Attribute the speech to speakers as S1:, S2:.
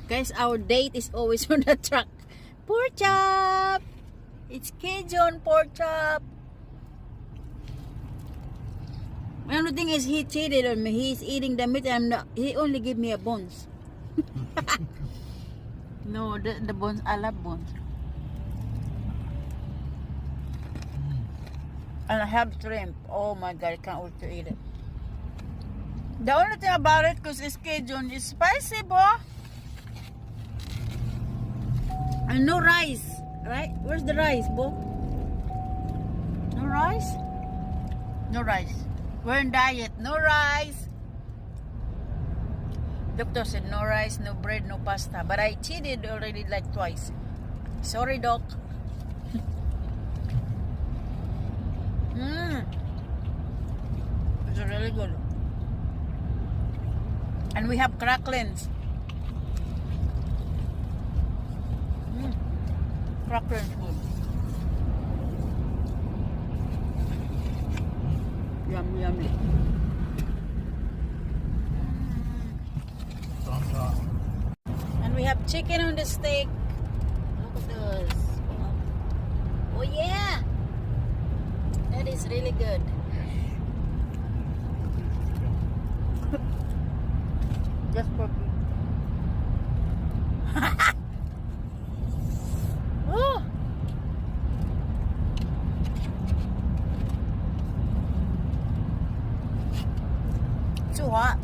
S1: Guys, our date is always on the truck. Pork chop! It's Cajun pork chop. The only thing is he cheated on me. He's eating the meat and he only give me a bones. No, the bones, I love bones. And I have shrimp. Oh my god, I can't wait to eat it. The only thing about it, because it's Cajun, it's spicy, boy. And no rice, right? Where's the rice, boy? No rice? No rice. We're in diet. No rice. Doctor said no rice, no bread, no pasta. But I cheated already like twice. Sorry, doc. It's really good. And we have cracklings. Cracklings good. Yum, yummy. And we have chicken on the steak. Look at this. Oh yeah! That is really good. Just for me. Oh! Too hot.